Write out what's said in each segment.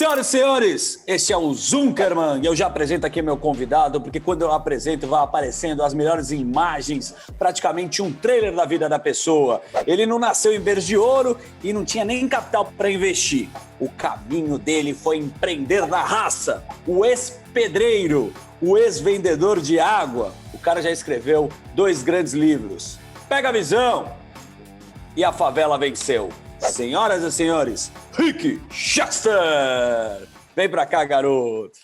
Senhoras e senhores, esse é o Zunkerman e eu já apresento aqui meu convidado, porque quando eu apresento vai aparecendo as melhores imagens, praticamente um trailer da vida da pessoa. Ele não nasceu em berço de ouro e não tinha nem capital para investir. O caminho dele foi empreender na raça, o ex-pedreiro, o ex-vendedor de água. O cara já escreveu 2 grandes livros. Pega a visão! E a favela venceu. Senhoras e senhores, Rick Chester! Vem pra cá, garoto!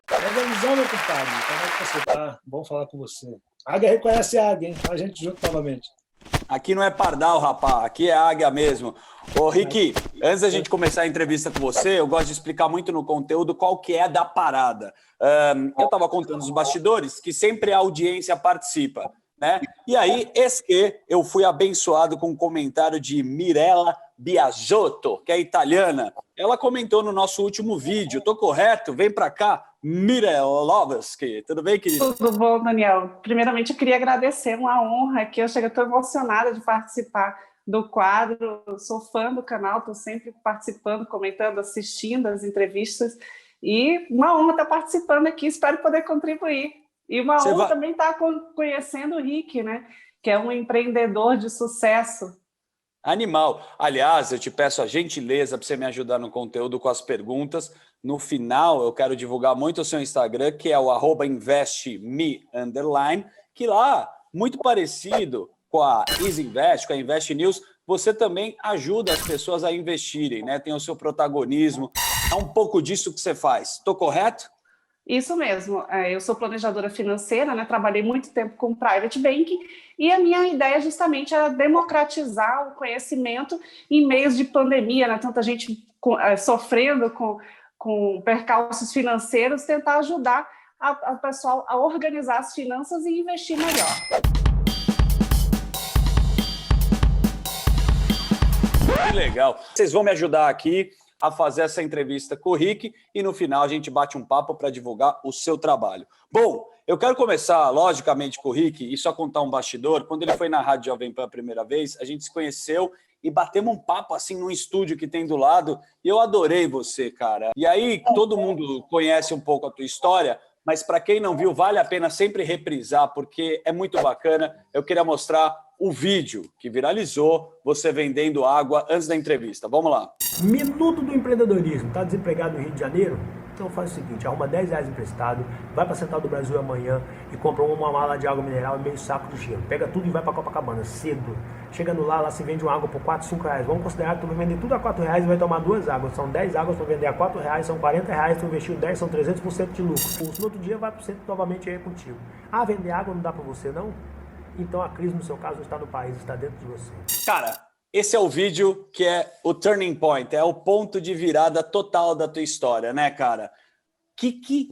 Pega a visão, meu compadre. Como é que você tá? Bom falar com você. Águia reconhece a águia, hein? A gente junto novamente. Aqui não é pardal, rapaz. Aqui é águia mesmo. Ô, Rick, antes da gente começar a entrevista com você, eu gosto de explicar muito no conteúdo qual que é da parada. Eu tava contando os bastidores que sempre a audiência participa, né? E aí, eis que eu fui abençoado com um comentário de Mirella Biasotto, que é italiana. Ela comentou no nosso último vídeo. Tô correto? Vem pra cá, Mirelovski. Tudo bem, querido? Tudo bom, Daniel? Primeiramente, eu queria agradecer, uma honra aqui. Eu estou emocionada de participar do quadro. Eu sou fã do canal, estou sempre participando, comentando, assistindo as entrevistas. E uma honra estar participando aqui, espero poder contribuir. E uma honra também estar conhecendo o Rick, né? Que é um empreendedor de sucesso. Animal. Aliás, eu te peço a gentileza para você me ajudar no conteúdo com as perguntas. No final, eu quero divulgar muito o seu Instagram, que é o @investme_, que lá, muito parecido com a Easy Invest, com a Invest News, você também ajuda as pessoas a investirem, né? Tem o seu protagonismo. É um pouco disso que você faz. Estou correto? Isso mesmo, eu sou planejadora financeira, né? Trabalhei muito tempo com private banking e a minha ideia justamente é democratizar o conhecimento em meios de pandemia, né? Tanta gente sofrendo com percalços financeiros, tentar ajudar a pessoal a organizar as finanças e investir melhor. Que legal. Vocês vão me ajudar aqui a fazer essa entrevista com o Rick e no final a gente bate um papo para divulgar o seu trabalho. Bom, eu quero começar, logicamente, com o Rick e só contar um bastidor. Quando ele foi na Rádio Jovem Pan a primeira vez, a gente se conheceu e batemos um papo assim num estúdio que tem do lado e eu adorei você, cara. E aí, todo mundo conhece um pouco a tua história, mas para quem não viu, vale a pena sempre reprisar, porque é muito bacana. Eu queria mostrar o vídeo que viralizou, você vendendo água antes da entrevista. Vamos lá. Minuto do empreendedorismo. Está desempregado no Rio de Janeiro? Então faz o seguinte, arruma R$10 emprestado, vai para a Central do Brasil amanhã e compra uma mala de água mineral e meio saco de gelo. Pega tudo e vai para Copacabana, cedo. Chegando lá se vende uma água por R$4, R$5. Vamos considerar que tu vai vender tudo a R$4 e vai tomar 2 águas. São 10 águas para vender a R$4, são R$40, tu investiu 10, são 300% de lucro. No outro dia vai para o centro novamente aí contigo. Ah, vender água não dá para você não? Então a crise no seu caso não está no país, está dentro de você. Cara, esse é o vídeo que é o turning point, é o ponto de virada total da tua história, né, cara? O que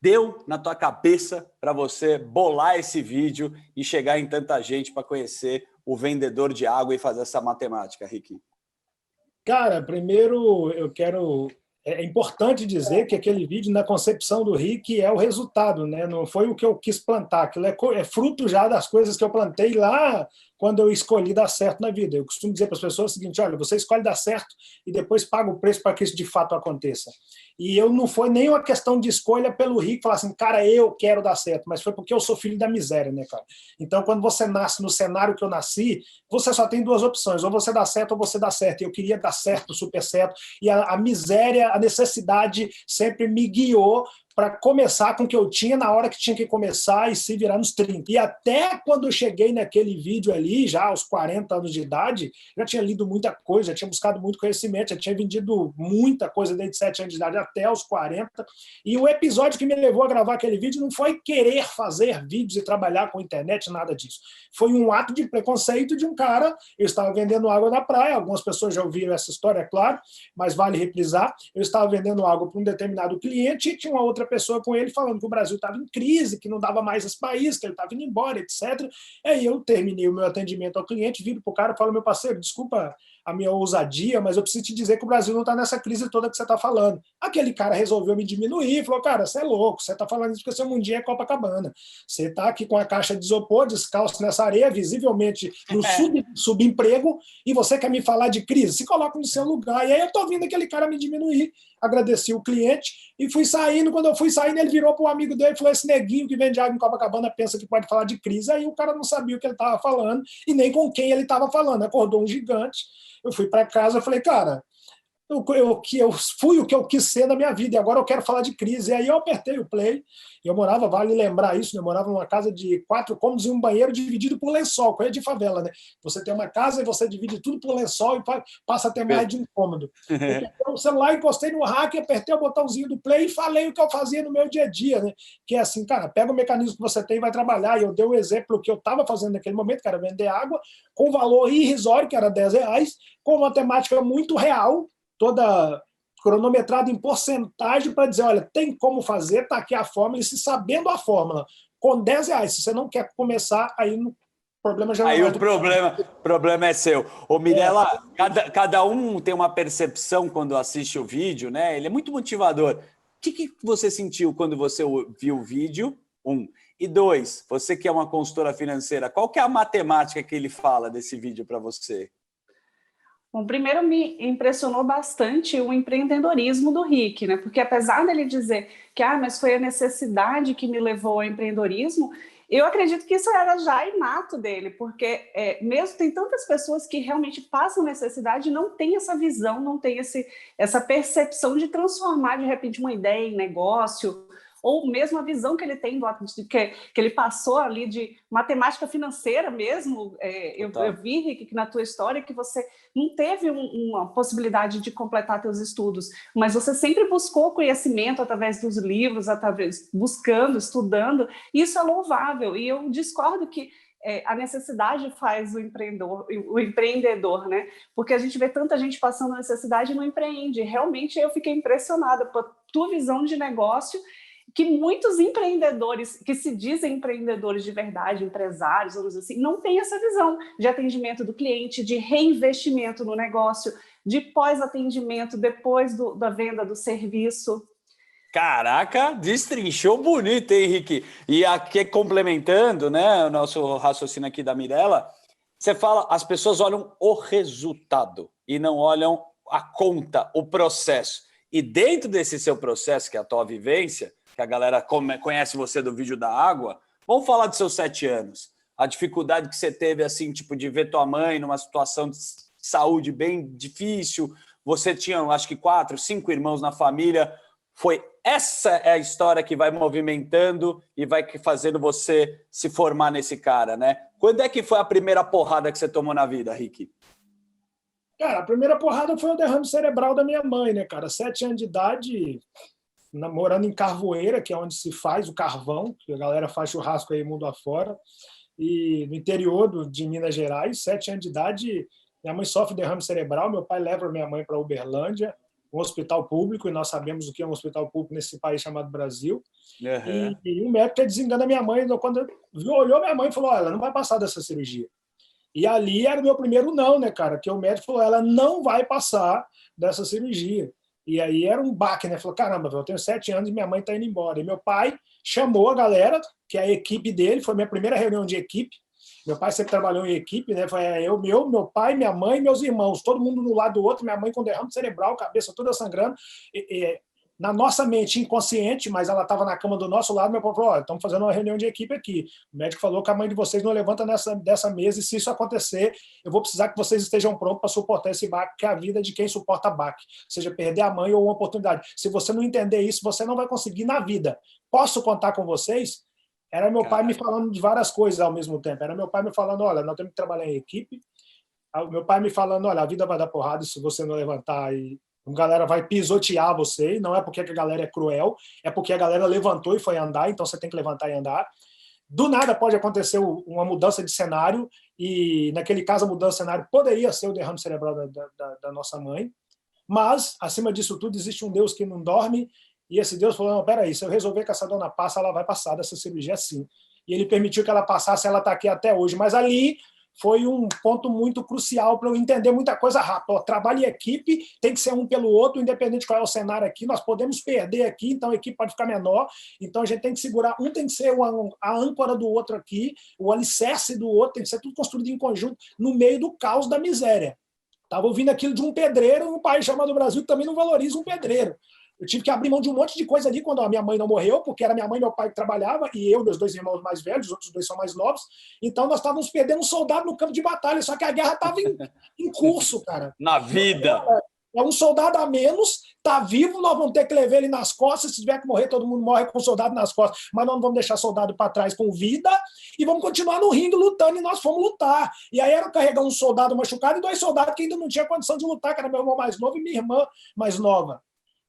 deu na tua cabeça para você bolar esse vídeo e chegar em tanta gente para conhecer o vendedor de água e fazer essa matemática, Rick? Cara, primeiro eu quero... É importante dizer que aquele vídeo, na concepção do Rick, é o resultado, né? Não foi o que eu quis plantar, aquilo é fruto já das coisas que eu plantei lá quando eu escolhi dar certo na vida. Eu costumo dizer para as pessoas o seguinte, olha, você escolhe dar certo e depois paga o preço para que isso de fato aconteça. E eu não foi nem uma questão de escolha pelo Rick, falar assim, cara, eu quero dar certo, mas foi porque eu sou filho da miséria, né, cara? Então, quando você nasce no cenário que eu nasci, você só tem 2 opções, ou você dá certo ou você dá certo. E eu queria dar certo, super certo, e a miséria, a necessidade sempre me guiou para começar com o que eu tinha na hora que tinha que começar e se virar nos 30. E até quando eu cheguei naquele vídeo ali, já aos 40 anos de idade, já tinha lido muita coisa, já tinha buscado muito conhecimento, já tinha vendido muita coisa desde 7 anos de idade até os 40. E o episódio que me levou a gravar aquele vídeo não foi querer fazer vídeos e trabalhar com internet, nada disso. Foi um ato de preconceito de um cara, eu estava vendendo água na praia, algumas pessoas já ouviram essa história, é claro, mas vale reprisar. Eu estava vendendo água para um determinado cliente e tinha uma outra pessoa com ele falando que o Brasil estava em crise, que não dava mais esse país, que ele estava indo embora, etc. Aí eu terminei o meu atendimento ao cliente, viro para o cara e falo, meu parceiro, desculpa a minha ousadia, mas eu preciso te dizer que o Brasil não está nessa crise toda que você está falando. Aquele cara resolveu me diminuir, falou, cara, você é louco, você está falando isso porque seu mundinho é Copacabana. Você está aqui com a caixa de isopor, descalço nessa areia, visivelmente no subemprego, e você quer me falar de crise? Se coloca no seu lugar. E aí eu estou vendo aquele cara me diminuir. agradeci o cliente e fui saindo. Quando eu fui saindo, ele virou para o amigo dele e falou: esse neguinho que vende água em Copacabana pensa que pode falar de crise. Aí o cara não sabia o que ele estava falando e nem com quem ele estava falando. Acordou um gigante. Eu fui para casa e falei: cara, eu fui o que eu quis ser na minha vida, e agora eu quero falar de crise. E aí eu apertei o play. Eu morava, vale lembrar isso, eu morava numa casa de 4 cômodos e um banheiro dividido por lençol, coisa de favela, né? Você tem uma casa e você divide tudo por lençol e passa a ter mais de um cômodo. Eu peguei o celular, encostei no rack, apertei o botãozinho do play e falei o que eu fazia no meu dia a dia, né? Que é assim, cara, pega o mecanismo que você tem e vai trabalhar. E eu dei o exemplo que eu estava fazendo naquele momento, que era vender água, com valor irrisório, que era R$10, com matemática muito real, toda cronometrada em porcentagem para dizer, olha, tem como fazer, está aqui a fórmula, e se sabendo a fórmula, com R$10, se você não quer começar, aí o problema já não aí é. o problema é seu. Ô, Mirella, cada um tem uma percepção quando assiste o vídeo, né? Ele é muito motivador. O que você sentiu quando você viu o vídeo? E 2, você que é uma consultora financeira, qual que é a matemática que ele fala desse vídeo para você? Bom, primeiro me impressionou bastante o empreendedorismo do Rick, né? Porque apesar dele dizer que mas foi a necessidade que me levou ao empreendedorismo, eu acredito que isso era já inato dele, porque mesmo tem tantas pessoas que realmente passam necessidade e não tem essa visão, não tem essa percepção de transformar de repente uma ideia em negócio, ou mesmo a visão que ele tem que ele passou ali de matemática financeira mesmo. Eu vi, Rick, que na tua história que você não teve uma possibilidade de completar teus estudos, mas você sempre buscou conhecimento através dos livros, buscando, estudando. Isso é louvável, e eu discordo que a necessidade faz o empreendedor, né? Porque a gente vê tanta gente passando necessidade e não empreende. Realmente eu fiquei impressionada por tua visão de negócio, que muitos empreendedores, que se dizem empreendedores de verdade, empresários, vamos dizer assim, não têm essa visão de atendimento do cliente, de reinvestimento no negócio, de pós-atendimento depois da venda do serviço. Caraca, destrinchou bonito, hein, Henrique? E aqui, complementando, né, o nosso raciocínio aqui da Mirella, você fala, as pessoas olham o resultado e não olham a conta, o processo. E dentro desse seu processo, que é a tua vivência, que a galera conhece você do vídeo da água, vamos falar dos seus 7 anos. A dificuldade que você teve, assim, tipo, de ver tua mãe numa situação de saúde bem difícil, você tinha, acho que 4, 5 irmãos na família. Essa é a história que vai movimentando e vai fazendo você se formar nesse cara, né? Quando é que foi a primeira porrada que você tomou na vida, Rick? Cara, a primeira porrada foi o derrame cerebral da minha mãe, né, cara? 7 anos de idade, morando em Carvoeira, que é onde se faz o carvão, que a galera faz churrasco aí mundo afora, e no interior de Minas Gerais, 7 anos de idade, minha mãe sofre derrame cerebral, meu pai leva minha mãe para Uberlândia, um hospital público, e nós sabemos o que é um hospital público nesse país chamado Brasil. Uhum. E o médico desengana minha mãe, quando olhou minha mãe e falou, ela não vai passar dessa cirurgia. E ali era o meu primeiro não, né, cara? Que o médico falou, ela não vai passar dessa cirurgia. E aí era um baque, né? Falou, caramba, eu tenho 7 anos e minha mãe está indo embora. E meu pai chamou a galera, que é a equipe dele, foi minha primeira reunião de equipe. Meu pai sempre trabalhou em equipe, né? Foi meu pai, minha mãe e meus irmãos, todo mundo no lado do outro, minha mãe com derrame cerebral, cabeça toda sangrando. Na nossa mente inconsciente, mas ela estava na cama do nosso lado, meu pai falou, estamos fazendo uma reunião de equipe aqui. O médico falou que a mãe de vocês não levanta dessa mesa, e se isso acontecer, eu vou precisar que vocês estejam prontos para suportar esse baque, que é a vida de quem suporta baque, seja perder a mãe ou uma oportunidade. Se você não entender isso, você não vai conseguir na vida. Posso contar com vocês? Era meu pai me falando de várias coisas ao mesmo tempo. Era meu pai me falando, olha, nós temos que trabalhar em equipe. Meu pai me falando, olha, a vida vai dar porrada se você não levantar e a galera vai pisotear você, e não é porque a galera é cruel, é porque a galera levantou e foi andar, então você tem que levantar e andar. Do nada pode acontecer uma mudança de cenário, e naquele caso a mudança de cenário poderia ser o derrame cerebral da nossa mãe, mas, acima disso tudo, existe um Deus que não dorme, e esse Deus falou, não, peraí, se eu resolver que essa dona passa, ela vai passar dessa cirurgia sim. E ele permitiu que ela passasse, ela está aqui até hoje, mas ali foi um ponto muito crucial para eu entender muita coisa rápido. Trabalho em equipe, tem que ser um pelo outro, independente de qual é o cenário aqui. Nós podemos perder aqui, então a equipe pode ficar menor. Então a gente tem que segurar, um tem que ser a âncora do outro aqui, o alicerce do outro, tem que ser tudo construído em conjunto, no meio do caos da miséria. Estava ouvindo aquilo de um pedreiro num país chamado Brasil que também não valoriza um pedreiro. Eu tive que abrir mão de um monte de coisa ali quando a minha mãe não morreu, porque era minha mãe e meu pai que trabalhavam, e eu, meus 2 irmãos mais velhos, os outros 2 são mais novos. Então nós estávamos perdendo um soldado no campo de batalha, só que a guerra estava em curso, cara. Na vida. É um soldado a menos, está vivo, nós vamos ter que levar ele nas costas. Se tiver que morrer, todo mundo morre com o soldado nas costas, mas nós não vamos deixar soldado para trás com vida e vamos continuar no ringue lutando, e nós fomos lutar. E aí era carregar um soldado machucado e 2 soldados que ainda não tinham condição de lutar, que era meu irmão mais novo e minha irmã mais nova.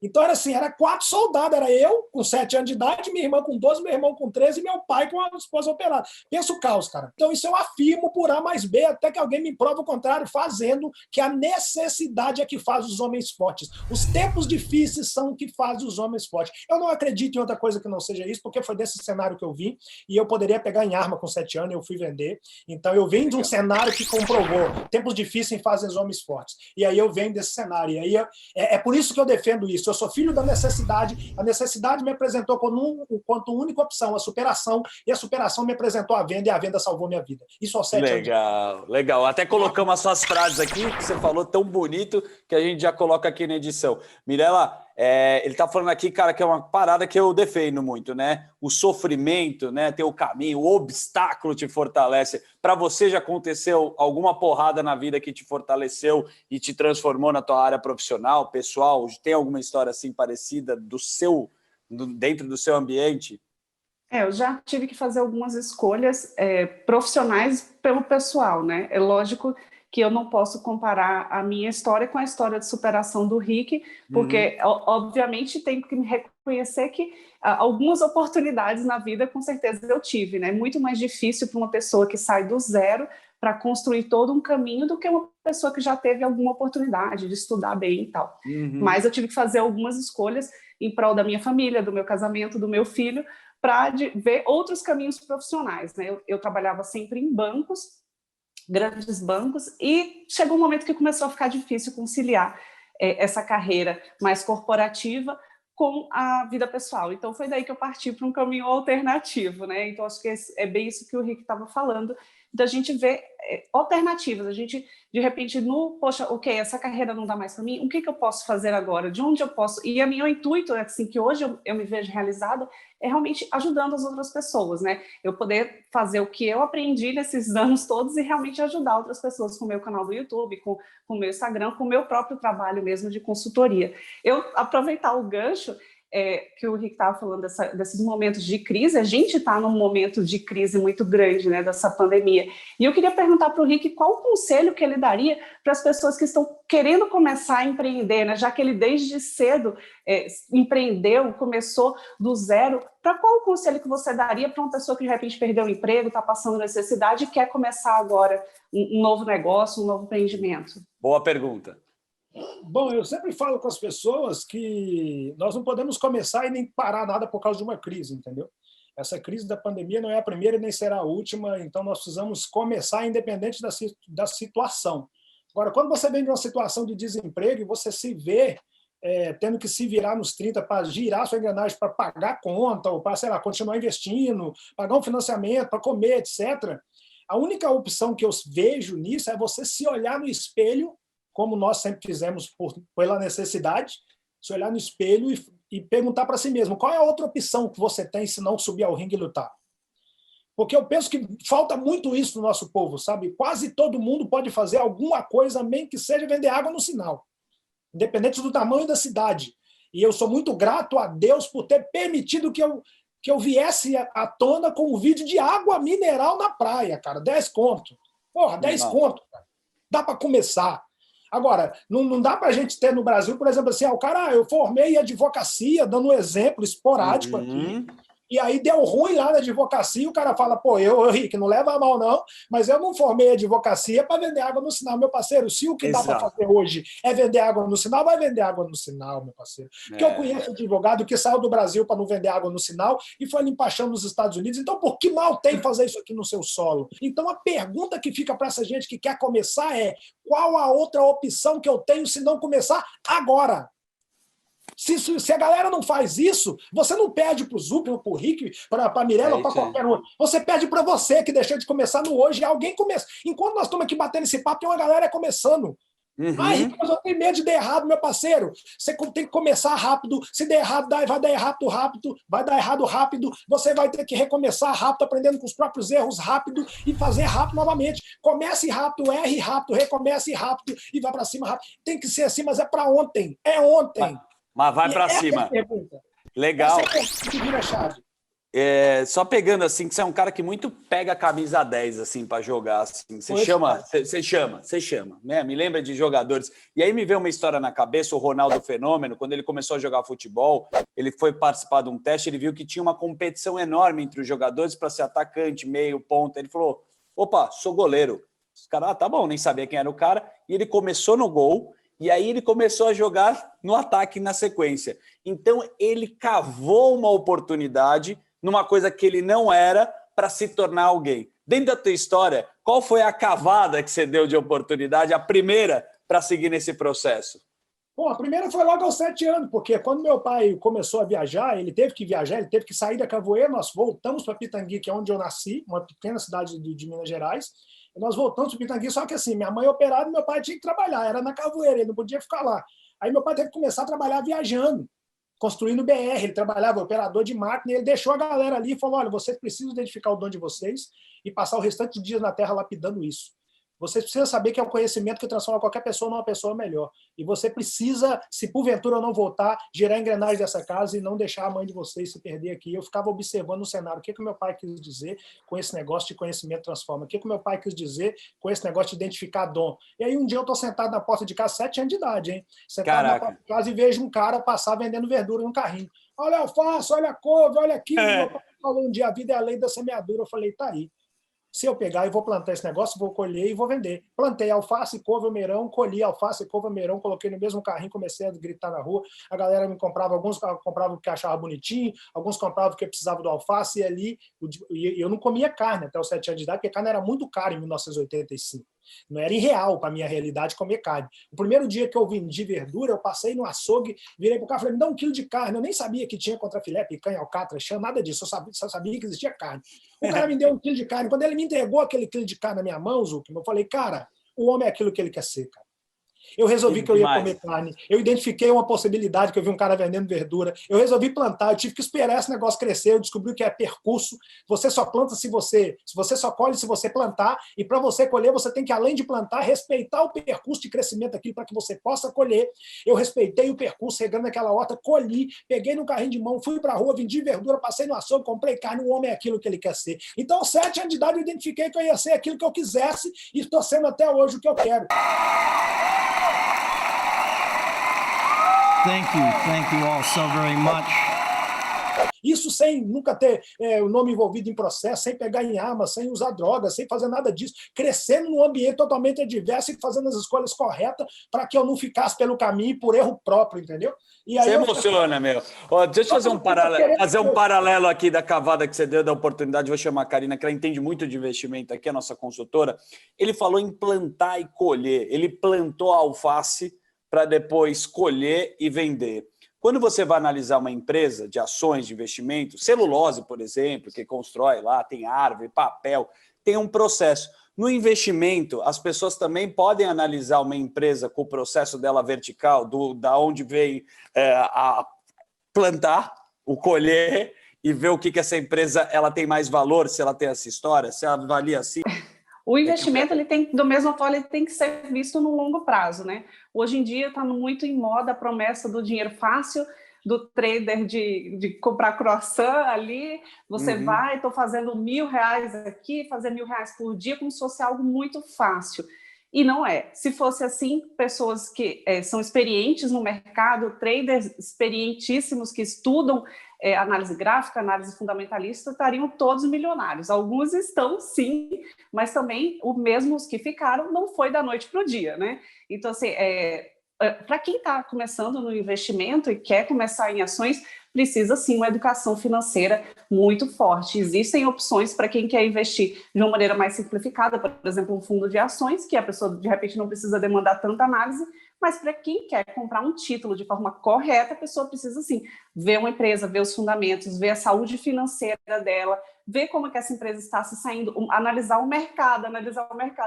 Então era assim, era 4 soldados, era eu com 7 anos de idade, minha irmã com 12, meu irmão com 13 e meu pai com a esposa operada. Pensa o caos, cara. Então isso eu afirmo por A mais B, até que alguém me prova o contrário, fazendo que a necessidade é que faz os homens fortes. Os tempos difíceis são o que faz os homens fortes. Eu não acredito em outra coisa que não seja isso, porque foi desse cenário que eu vim, e eu poderia pegar em arma com 7 anos, eu fui vender. Então eu venho de um cenário que comprovou, tempos difíceis fazem os homens fortes. E aí eu venho desse cenário. E aí é por isso que eu defendo isso. Eu sou filho da necessidade, a necessidade me apresentou quanto única opção, a superação, e a superação me apresentou a venda, e a venda salvou minha vida. Isso aos 7 anos. Legal, legal. Até colocamos as suas frases aqui, que você falou tão bonito, que a gente já coloca aqui na edição. Mirela, ele tá falando aqui, cara, que é uma parada que eu defendo muito, né? O sofrimento, né? Ter o caminho, o obstáculo te fortalece. Para você já aconteceu alguma porrada na vida que te fortaleceu e te transformou na tua área profissional, pessoal? Tem alguma história assim parecida dentro do seu ambiente? Eu já tive que fazer algumas escolhas profissionais pelo pessoal, né? É lógico que eu não posso comparar a minha história com a história de superação do Rick, porque, obviamente, tenho que me reconhecer que algumas oportunidades na vida, com certeza, eu tive, né? Muito mais difícil para uma pessoa que sai do zero para construir todo um caminho do que uma pessoa que já teve alguma oportunidade de estudar bem e tal. Mas eu tive que fazer algumas escolhas em prol da minha família, do meu casamento, do meu filho, para ver outros caminhos profissionais, né? Eu trabalhava sempre em bancos, grandes bancos, e chegou um momento que começou a ficar difícil conciliar essa carreira mais corporativa com a vida pessoal. Então foi daí que eu parti para um caminho alternativo, né? Então acho que é bem isso que o Rick estava falando, da gente ver alternativas, a gente, de repente, poxa, ok, essa carreira não dá mais para mim, o que eu posso fazer agora? De onde eu posso? E meu intuito, assim, que hoje eu me vejo realizada, é realmente ajudando as outras pessoas, né? Eu poder fazer o que eu aprendi nesses anos todos e realmente ajudar outras pessoas com o meu canal do YouTube, com o meu Instagram, com o meu próprio trabalho mesmo de consultoria. Eu aproveitar o gancho que o Rick estava falando desses momentos de crise, a gente está num momento de crise muito grande, né, dessa pandemia. E eu queria perguntar para o Rick qual o conselho que ele daria para as pessoas que estão querendo começar a empreender, né, já que ele desde cedo empreendeu, começou do zero. Para qual o conselho que você daria para uma pessoa que de repente perdeu o emprego, está passando necessidade e quer começar agora um novo negócio, um novo empreendimento? Boa pergunta. Bom, eu sempre falo com as pessoas que nós não podemos começar e nem parar nada por causa de uma crise, entendeu? Essa crise da pandemia não é a primeira e nem será a última, então nós precisamos começar independente da situação. Agora, quando você vem de uma situação de desemprego e você se vê tendo que se virar nos 30 para girar sua engrenagem para pagar a conta, ou para, sei lá, continuar investindo, pagar um financiamento, para comer, etc., a única opção que eu vejo nisso é você se olhar no espelho, como nós sempre fizemos pela necessidade, se olhar no espelho e perguntar para si mesmo qual é a outra opção que você tem se não subir ao ringue e lutar. Porque eu penso que falta muito isso no nosso povo, sabe? Quase todo mundo pode fazer alguma coisa, nem que seja vender água no sinal, independente do tamanho da cidade. E eu sou muito grato a Deus por ter permitido que eu viesse à tona com um vídeo de água mineral na praia, cara. 10 conto. Porra, 10 conto, cara. Dá para começar. Agora, não dá para a gente ter no Brasil, por exemplo, assim, o cara, eu formei advocacia, dando um exemplo esporádico aqui, e aí deu ruim lá na advocacia, o cara fala, pô, Rick, não leva a mal não, mas eu não formei advocacia para vender água no sinal, meu parceiro. Se o que dá para fazer hoje é vender água no sinal, vai vender água no sinal, meu parceiro. Porque eu conheço advogado que saiu do Brasil para não vender água no sinal e foi limpar chão nos Estados Unidos. Então, por que mal tem fazer isso aqui no seu solo? Então, a pergunta que fica para essa gente que quer começar é: qual a outra opção que eu tenho se não começar agora? Se a galera não faz isso, você não perde para o Zup, para o Rick, para a Mirela, para qualquer um. Você perde para você, que deixou de começar no hoje. E alguém começa. Enquanto nós estamos aqui batendo esse papo, tem uma galera começando. Rick, mas eu tenho medo de dar errado, meu parceiro. Você tem que começar rápido. Se der errado, vai dar errado rápido. Vai dar errado rápido. Você vai ter que recomeçar rápido, aprendendo com os próprios erros rápido e fazer rápido novamente. Comece rápido, erre rápido, recomece rápido e vá para cima rápido. Tem que ser assim, mas é para ontem. É ontem. Mas vai para cima. Legal. Essa que vira a chave. Só pegando assim, que você é um cara que muito pega a camisa 10 assim para jogar assim. Você chama, né? Me lembra de jogadores. E aí me veio uma história na cabeça, o Ronaldo Fenômeno, quando ele começou a jogar futebol, ele foi participar de um teste, ele viu que tinha uma competição enorme entre os jogadores para ser atacante, meio, ponta. Ele falou: "Opa, sou goleiro". Os caras, tá bom, nem sabia quem era o cara, e ele começou no gol. E aí ele começou a jogar no ataque na sequência. Então ele cavou uma oportunidade numa coisa que ele não era para se tornar alguém. Dentro da tua história, qual foi a cavada que você deu de oportunidade, a primeira, para seguir nesse processo? Bom, a primeira foi logo aos 7 anos, porque quando meu pai começou a viajar, ele teve que viajar, ele teve que sair da Cavoeira, nós voltamos para Pitangui, que é onde eu nasci, uma pequena cidade de Minas Gerais, e nós voltamos para Pitangui, só que assim, minha mãe operada e meu pai tinha que trabalhar, era na Cavoeira, ele não podia ficar lá. Aí meu pai teve que começar a trabalhar viajando, construindo BR, ele trabalhava operador de máquina, e ele deixou a galera ali e falou: olha, vocês precisam identificar o dom de vocês e passar o restante dos dias na Terra lapidando isso. Vocês precisam saber que é o conhecimento que transforma qualquer pessoa numa pessoa melhor. E você precisa, se porventura eu não voltar, girar a engrenagem dessa casa e não deixar a mãe de vocês se perder aqui. Eu ficava observando o cenário. O que o meu pai quis dizer com esse negócio de conhecimento transforma? O que o meu pai quis dizer com esse negócio de identificar dom? E aí um dia eu estou sentado na porta de casa, 7 anos de idade, hein? Sentado na porta de casa e vejo um cara passar vendendo verdura num carrinho. Olha a alface, olha a couve, olha aquilo. Meu pai falou um dia: a vida é a lei da semeadura. Eu falei: tá aí. Se eu pegar e vou plantar esse negócio, vou colher e vou vender. Plantei alface, couve, almeirão, colhi alface, couve, almeirão, coloquei no mesmo carrinho, comecei a gritar na rua. A galera me comprava, alguns compravam porque achava bonitinho, alguns compravam porque precisava do alface, e ali eu não comia carne até os 7 anos de idade, porque carne era muito cara em 1985. Não era irreal para a minha realidade comer carne. O primeiro dia que eu vendi verdura, eu passei no açougue, virei para o cara e falei: me dá 1 quilo de carne. Eu nem sabia que tinha contrafilé, picanha, alcatra, chã, nada disso. Eu só sabia que existia carne. O cara me deu 1 quilo de carne. Quando ele me entregou aquele quilo de carne na minha mão, Zuckerman, eu falei: cara, o homem é aquilo que ele quer ser, cara. Eu resolvi que eu ia comer carne. Eu identifiquei uma possibilidade, que eu vi um cara vendendo verdura. Eu resolvi plantar. Eu tive que esperar esse negócio crescer. Eu descobri que é percurso. Você só planta se você só colhe se você plantar. E para você colher, você tem que, além de plantar, respeitar o percurso de crescimento aqui para que você possa colher. Eu respeitei o percurso, regando aquela horta, colhi, peguei no carrinho de mão, fui para a rua, vendi verdura, passei no açougue, comprei carne. O homem é aquilo que ele quer ser. Então, aos 7 anos de idade, eu identifiquei que eu ia ser aquilo que eu quisesse e estou sendo até hoje o que eu quero. Thank you all so very much. Isso sem nunca ter o nome envolvido em processo, sem pegar em arma, sem usar drogas, sem fazer nada disso. Crescendo num ambiente totalmente adverso e fazendo as escolhas corretas para que eu não ficasse pelo caminho por erro próprio, entendeu? E aí você emociona, meu. Deixa eu fazer um paralelo aqui da cavada que você deu, da oportunidade. Vou chamar a Karina, que ela entende muito de investimento aqui, a nossa consultora. Ele falou em plantar e colher. Ele plantou a alface para depois colher e vender. Quando você vai analisar uma empresa de ações de investimento, celulose, por exemplo, que constrói lá, tem árvore, papel, tem um processo. No investimento, as pessoas também podem analisar uma empresa com o processo dela vertical, da onde vem a plantar, o colher, e ver o que essa empresa ela tem mais valor, se ela tem essa história, se ela avalia assim. O investimento, ele tem, do mesmo modo, ele tem que ser visto no longo prazo, né? Hoje em dia está muito em moda a promessa do dinheiro fácil, do trader de comprar croissant ali. Você vai, estou fazendo R$1.000 aqui, fazer R$1.000 por dia, como se fosse algo muito fácil. E não é. Se fosse assim, pessoas que são experientes no mercado, traders experientíssimos que estudam análise gráfica, análise fundamentalista, estariam todos milionários. Alguns estão, sim, mas também os mesmos que ficaram não foi da noite para o dia, né? Então, assim, para quem está começando no investimento e quer começar em ações, precisa, sim, uma educação financeira muito forte. Existem opções para quem quer investir de uma maneira mais simplificada, por exemplo, um fundo de ações, que a pessoa, de repente, não precisa demandar tanta análise, mas para quem quer comprar um título de forma correta, a pessoa precisa, sim, ver uma empresa, ver os fundamentos, ver a saúde financeira dela, ver como é que essa empresa está se saindo, analisar o mercado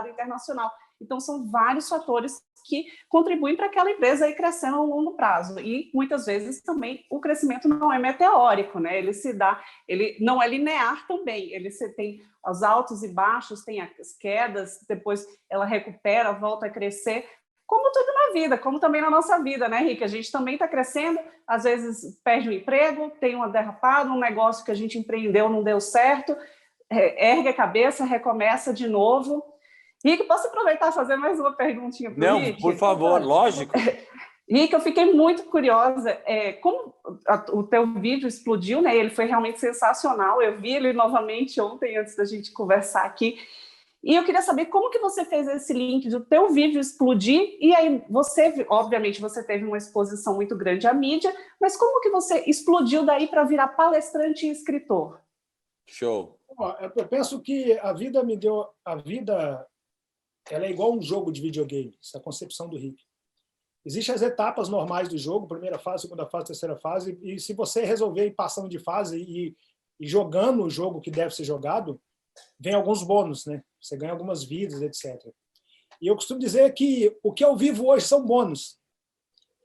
internacional. Então, são vários fatores que contribuem para aquela empresa ir crescendo a longo prazo. E muitas vezes também o crescimento não é meteórico, né? Ele não é linear também. Tem os altos e baixos, tem as quedas, depois ela recupera, volta a crescer. Como tudo na vida, como também na nossa vida, né, Rick? A gente também está crescendo, às vezes perde um emprego, tem uma derrapada, um negócio que a gente empreendeu não deu certo, ergue a cabeça, recomeça de novo. Rick, posso aproveitar e fazer mais uma perguntinha para o Rick? Não, por favor, lógico. Rick, eu fiquei muito curiosa, como o teu vídeo explodiu, né? Ele foi realmente sensacional, eu vi ele novamente ontem, antes da gente conversar aqui, e eu queria saber como que você fez esse link do teu vídeo explodir, e aí você, obviamente, você teve uma exposição muito grande à mídia, mas como que você explodiu daí para virar palestrante e escritor? Show. Eu penso que a vida ela é igual um jogo de videogame, essa é a concepção do Rick. Existem as etapas normais do jogo, primeira fase, segunda fase, terceira fase, e se você resolver ir passando de fase e jogando o jogo que deve ser jogado, vem alguns bônus, né? Você ganha algumas vidas, etc. E eu costumo dizer que o que eu vivo hoje são bônus.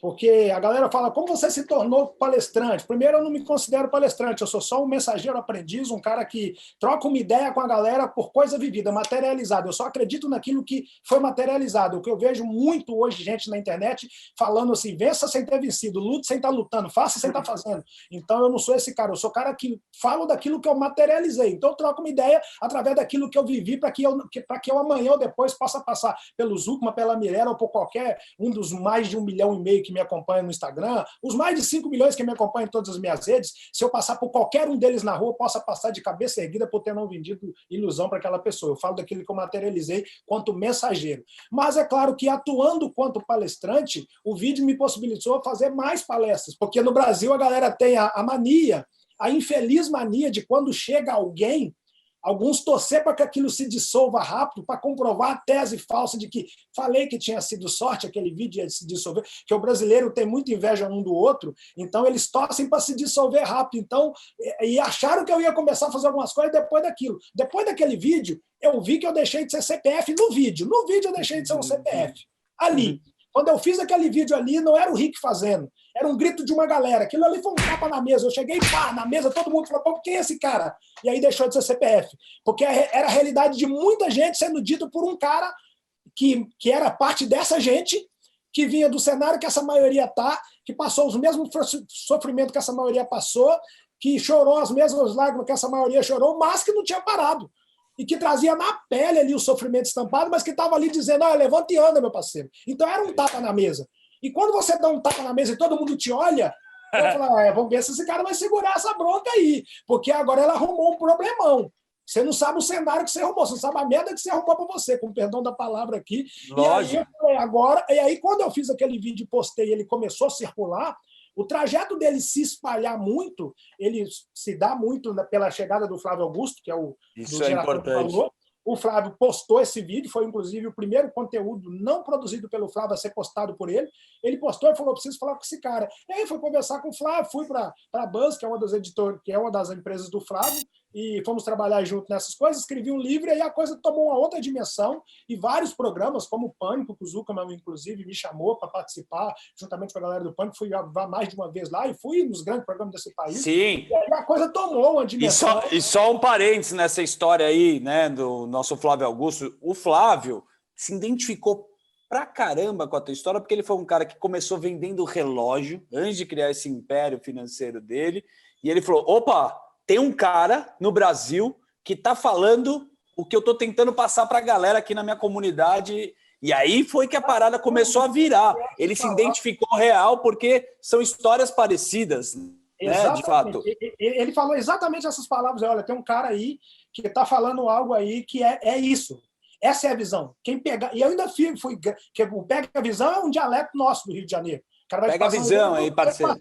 Porque a galera fala, como você se tornou palestrante? Primeiro, eu não me considero palestrante, eu sou só um mensageiro aprendiz, um cara que troca uma ideia com a galera por coisa vivida, materializada. Eu só acredito naquilo que foi materializado. O que eu vejo muito hoje, gente na internet, falando assim, vença sem ter vencido, lute sem estar lutando, faça sem estar fazendo. Então, eu não sou esse cara, eu sou o cara que falo daquilo que eu materializei. Então, eu troco uma ideia através daquilo que eu vivi para que eu amanhã ou depois possa passar pelo Zucman, pela Mirella ou por qualquer um dos mais de 1,5 milhão que me acompanha no Instagram, os mais de 5 milhões que me acompanham em todas as minhas redes, se eu passar por qualquer um deles na rua, eu possa passar de cabeça erguida por ter não vendido ilusão para aquela pessoa. Eu falo daquilo que eu materializei quanto mensageiro. Mas é claro que atuando quanto palestrante, o vídeo me possibilitou fazer mais palestras, porque no Brasil a galera tem a mania, a infeliz mania de quando chega alguém, alguns torcer para que aquilo se dissolva rápido, para comprovar a tese falsa de que falei que tinha sido sorte, aquele vídeo ia se dissolver, que o brasileiro tem muita inveja um do outro, então eles torcem para se dissolver rápido. Então, e acharam que eu ia começar a fazer algumas coisas depois daquilo. Depois daquele vídeo, eu vi que eu deixei de ser CPF no vídeo. No vídeo eu deixei de ser um CPF. Ali. Quando eu fiz aquele vídeo ali, não era o Rick fazendo, era um grito de uma galera. Aquilo ali foi um tapa na mesa. Eu cheguei, pá, na mesa, todo mundo falou, pô, quem é esse cara? E aí deixou de ser CPF. Porque era a realidade de muita gente sendo dito por um cara que era parte dessa gente, que vinha do cenário que essa maioria está, que passou os mesmos sofrimentos que essa maioria passou, que chorou as mesmas lágrimas que essa maioria chorou, mas que não tinha parado. E que trazia na pele ali o sofrimento estampado, mas que estava ali dizendo, olha, levanta e anda, meu parceiro. Então era um tapa na mesa. E quando você dá um tapa na mesa e todo mundo te olha, eu falo, vamos ver se esse cara vai segurar essa bronca aí, porque agora ela arrumou um problemão. Você não sabe o cenário que você arrumou, você não sabe a merda que você arrumou para você, com perdão da palavra aqui. Lógico. E aí, quando eu fiz aquele vídeo e postei, ele começou a circular, o trajeto dele se espalhar muito, ele se dá muito pela chegada do Flávio Augusto, que é o Isso é importante. Falou. O Flávio postou esse vídeo, foi inclusive o primeiro conteúdo não produzido pelo Flávio a ser postado por ele. Ele postou e falou, preciso falar com esse cara. E aí foi conversar com o Flávio, fui para a Buzz, que é uma das editoras, que é uma das empresas do Flávio, e fomos trabalhar junto nessas coisas, escrevi um livro, e aí a coisa tomou uma outra dimensão, e vários programas, como o Pânico, que o Zuckerman, inclusive, me chamou para participar, juntamente com a galera do Pânico, fui mais de uma vez lá, e fui nos grandes programas desse país. Sim. E aí a coisa tomou uma dimensão. E só um parênteses nessa história aí, né, do nosso Flávio Augusto. O Flávio se identificou pra caramba com a tua história, porque ele foi um cara que começou vendendo relógio, antes de criar esse império financeiro dele, e ele falou, opa, tem um cara no Brasil que está falando o que eu estou tentando passar para a galera aqui na minha comunidade. E aí foi que a parada começou a virar. Ele se identificou real porque são histórias parecidas, né, de fato. Ele falou exatamente essas palavras. Olha, tem um cara aí que está falando algo aí que é isso. Essa é a visão. Quem pega, e eu ainda fui que o Pega a Visão é um dialeto nosso do Rio de Janeiro. Pega a visão aí, parceiro.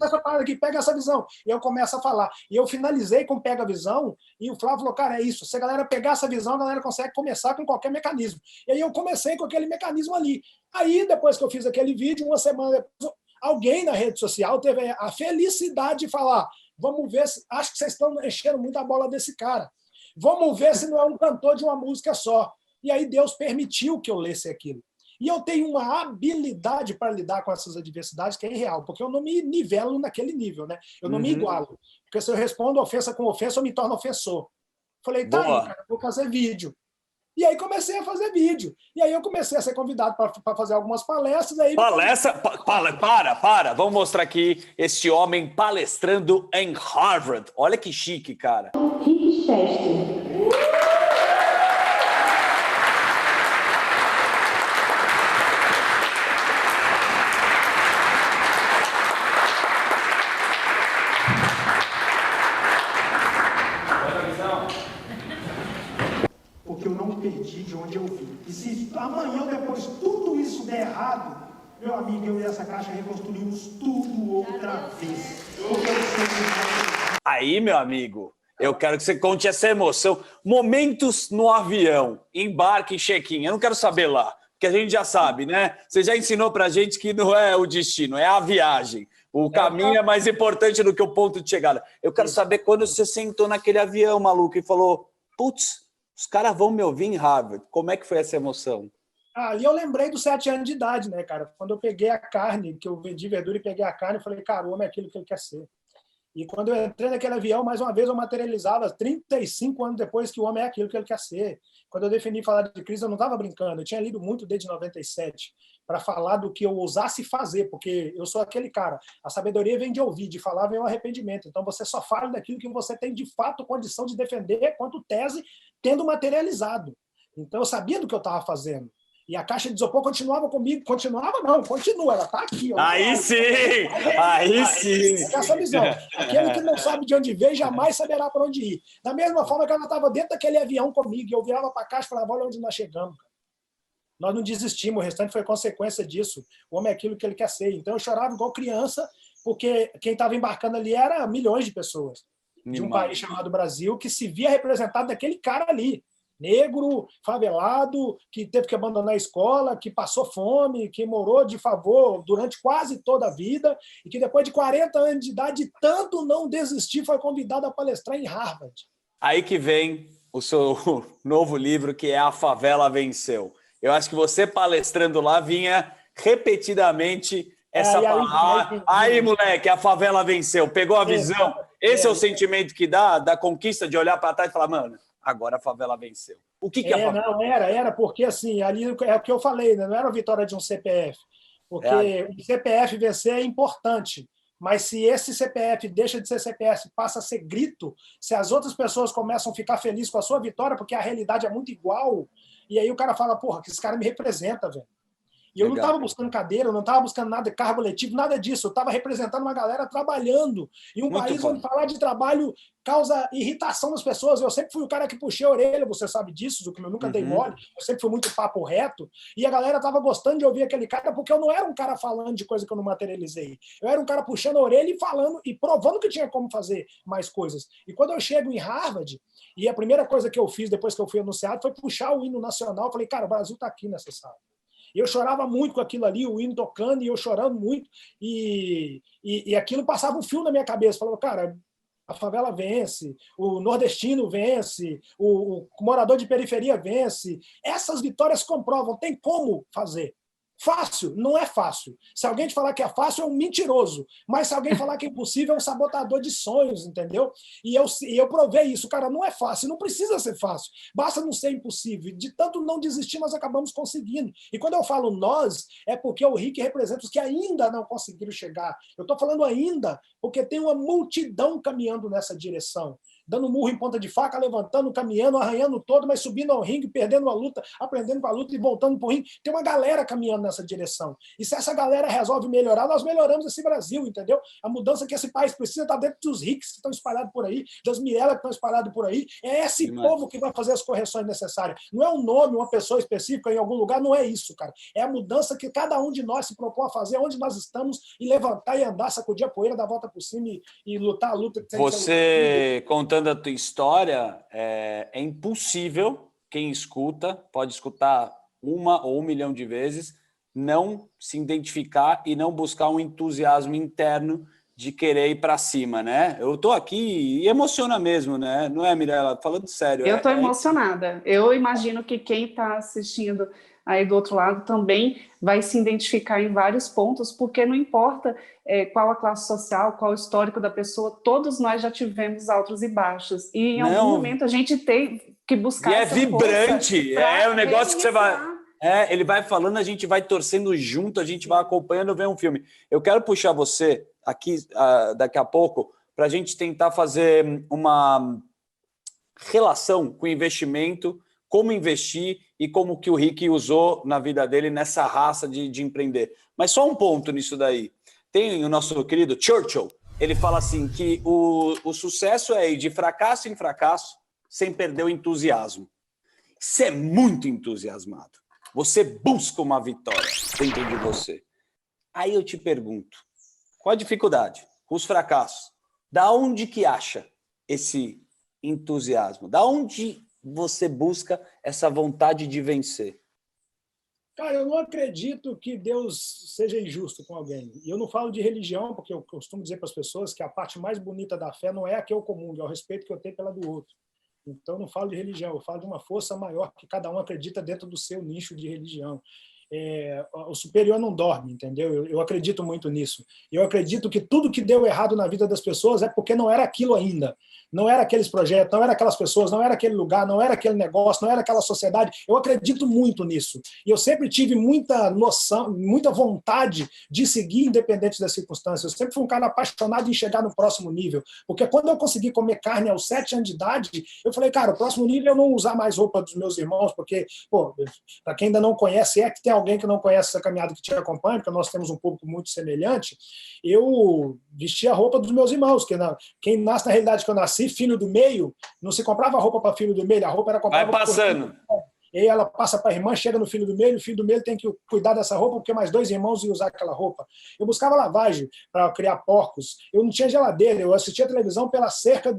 Pega essa visão. E eu começo a falar. E eu finalizei com Pega a Visão, e o Flávio falou, cara, é isso. Se a galera pegar essa visão, a galera consegue começar com qualquer mecanismo. E aí eu comecei com aquele mecanismo ali. Aí, depois que eu fiz aquele vídeo, uma semana depois, alguém na rede social teve a felicidade de falar, vamos ver, acho que vocês estão enchendo muito a bola desse cara. Vamos ver se não é um cantor de uma música só. E aí Deus permitiu que eu lesse aquilo. E eu tenho uma habilidade para lidar com essas adversidades que é irreal, porque eu não me nivelo naquele nível, né? Eu não me igualo. Porque se eu respondo ofensa com ofensa, eu me torno ofensor. Falei, tá aí, cara, vou fazer vídeo. E aí comecei a fazer vídeo. E aí eu comecei a ser convidado para fazer algumas palestras. Aí palestra? Para. Vamos mostrar aqui este homem palestrando em Harvard. Olha que chique, cara. Rick Chester. Porque eu não perdi de onde eu vim. E se amanhã ou depois tudo isso der errado, meu amigo, eu e essa caixa reconstruímos tudo outra vez. Aí, meu amigo, eu quero que você conte essa emoção. Momentos no avião, embarque e check-in. Eu não quero saber lá, porque a gente já sabe, né? Você já ensinou pra gente que não é o destino, é a viagem. O caminho é mais importante do que o ponto de chegada. Eu quero saber quando você sentou naquele avião, maluco, e falou, putz, os caras vão me ouvir em Harvard. Como é que foi essa emoção? Ali eu lembrei dos 7 anos de idade, né, cara? Quando eu peguei a carne, que eu vendi verdura e peguei a carne, eu falei, cara, o homem é aquilo que ele quer ser. E quando eu entrei naquele avião, mais uma vez eu materializava 35 anos depois que o homem é aquilo que ele quer ser. Quando eu defini falar de crise, eu não estava brincando. Eu tinha lido muito desde 97 para falar do que eu ousasse fazer, porque eu sou aquele cara. A sabedoria vem de ouvir, de falar vem o arrependimento. Então você só fala daquilo que você tem de fato condição de defender quanto tese, tendo materializado. Então eu sabia do que eu estava fazendo. E a caixa de isopor continuava comigo. Continuava, não, continua, ela está aqui. Ó. Aí sim! Aí sim! Essa visão. Aquele que não sabe de onde veio, jamais saberá para onde ir. Da mesma forma que ela estava dentro daquele avião comigo, e eu virava para a caixa e falava, olha onde nós chegamos. Nós não desistimos, o restante foi consequência disso. O homem é aquilo que ele quer ser. Então eu chorava igual criança, porque quem estava embarcando ali era milhões de pessoas. De um país chamado Brasil, que se via representado daquele cara ali. Negro, favelado, que teve que abandonar a escola, que passou fome, que morou de favor durante quase toda a vida e que depois de 40 anos de idade, tanto não desistir, foi convidado a palestrar em Harvard. Aí que vem o seu novo livro, que é A Favela Venceu. Eu acho que você palestrando lá vinha repetidamente essa palavra. Aí, moleque, a favela venceu. Pegou a visão? Esse é o sentimento que dá da conquista de olhar para trás e falar, mano, agora a favela venceu. O que é a favela? Não, era porque assim, ali é o que eu falei, né? Não era a vitória de um CPF. Porque o CPF vencer é importante. Mas se esse CPF deixa de ser CPF, passa a ser grito, se as outras pessoas começam a ficar felizes com a sua vitória, porque a realidade é muito igual, e aí o cara fala, porra, que esse cara me representa, velho. E eu não estava buscando cadeira, eu não estava buscando nada de cargo letivo, nada disso. Eu estava representando uma galera trabalhando. Em um país onde falar de trabalho causa irritação nas pessoas. Eu sempre fui o cara que puxei a orelha, você sabe disso, do que eu nunca dei mole. Eu sempre fui muito papo reto. E a galera estava gostando de ouvir aquele cara, porque eu não era um cara falando de coisa que eu não materializei. Eu era um cara puxando a orelha e falando e provando que tinha como fazer mais coisas. E quando eu chego em Harvard, e a primeira coisa que eu fiz depois que eu fui anunciado foi puxar o hino nacional. Eu falei, cara, o Brasil está aqui nessa sala. E eu chorava muito com aquilo ali, o hino tocando, e eu chorando muito. E aquilo passava um fio na minha cabeça. Falava, cara, a favela vence, o nordestino vence, o morador de periferia vence. Essas vitórias comprovam, tem como fazer. Fácil? Não é fácil. Se alguém te falar que é fácil, é um mentiroso. Mas se alguém falar que é impossível, é um sabotador de sonhos, entendeu? E eu provei isso. Cara, não é fácil, não precisa ser fácil. Basta não ser impossível. De tanto não desistir, nós acabamos conseguindo. E quando eu falo nós, é porque o Rick representa os que ainda não conseguiram chegar. Eu estou falando ainda porque tem uma multidão caminhando nessa direção. Dando murro em ponta de faca, levantando, caminhando, arranhando todo, mas subindo ao ringue, perdendo a luta, aprendendo com a luta e voltando para o ringue. Tem uma galera caminhando nessa direção. E se essa galera resolve melhorar, nós melhoramos esse Brasil, entendeu? A mudança que esse país precisa está dentro dos ricos que estão espalhados por aí, das Mirella que estão espalhados por aí. É esse povo que vai fazer as correções necessárias. Não é um nome, uma pessoa específica em algum lugar, não é isso, cara. É a mudança que cada um de nós se propõe a fazer onde nós estamos e levantar e andar, sacudir a poeira, dar a volta por cima e lutar a luta. Que você contando a tua história, é impossível quem escuta, pode escutar 1 ou 1 milhão de vezes, não se identificar e não buscar um entusiasmo interno de querer ir para cima, né? Eu tô aqui e emociona mesmo, né? Não é, Mirella? Falando sério. Eu tô emocionada. Eu imagino que quem está assistindo aí do outro lado também vai se identificar em vários pontos, porque não importa qual a classe social, qual o histórico da pessoa, todos nós já tivemos altos e baixos. E em algum momento a gente tem que buscar essa força. E é vibrante, é um negócio que você vai... ele vai falando, a gente vai torcendo junto, a gente vai acompanhando, vê um filme. Eu quero puxar você aqui daqui a pouco para a gente tentar fazer uma relação com investimento, como investir e como que o Rick usou na vida dele nessa raça de empreender. Mas só um ponto nisso daí. Tem o nosso querido Churchill, ele fala assim que o sucesso é ir de fracasso em fracasso sem perder o entusiasmo. Você é muito entusiasmado. Você busca uma vitória dentro de você. Aí eu te pergunto, qual a dificuldade? Os fracassos. Da onde que acha esse entusiasmo? Da onde você busca essa vontade de vencer? Cara, eu não acredito que Deus seja injusto com alguém. E eu não falo de religião, porque eu costumo dizer para as pessoas que a parte mais bonita da fé não é a que eu comungo, é o respeito que eu tenho pela do outro. Então, eu não falo de religião, eu falo de uma força maior que cada um acredita dentro do seu nicho de religião. O superior não dorme, entendeu? Eu acredito muito nisso. Eu acredito que tudo que deu errado na vida das pessoas é porque não era aquilo ainda. Não era aqueles projetos, não era aquelas pessoas, não era aquele lugar, não era aquele negócio, não era aquela sociedade. Eu acredito muito nisso. E eu sempre tive muita noção, muita vontade de seguir independente das circunstâncias. Eu sempre fui um cara apaixonado em chegar no próximo nível. Porque quando eu consegui comer carne aos 7 anos de idade, eu falei, cara, o próximo nível é eu não usar mais roupa dos meus irmãos, porque, para quem ainda não conhece, que tem alguém que não conhece essa caminhada que te acompanha, porque nós temos um público muito semelhante, eu vestia a roupa dos meus irmãos, que quem nasce na realidade que eu nasci, filho do meio, não se comprava roupa para filho do meio, a roupa era comprada. Vai passando. E aí ela passa para a irmã, chega no filho do meio, o filho do meio tem que cuidar dessa roupa, porque mais 2 irmãos iam usar aquela roupa. Eu buscava lavagem para criar porcos, eu não tinha geladeira, eu assistia televisão pela cerca,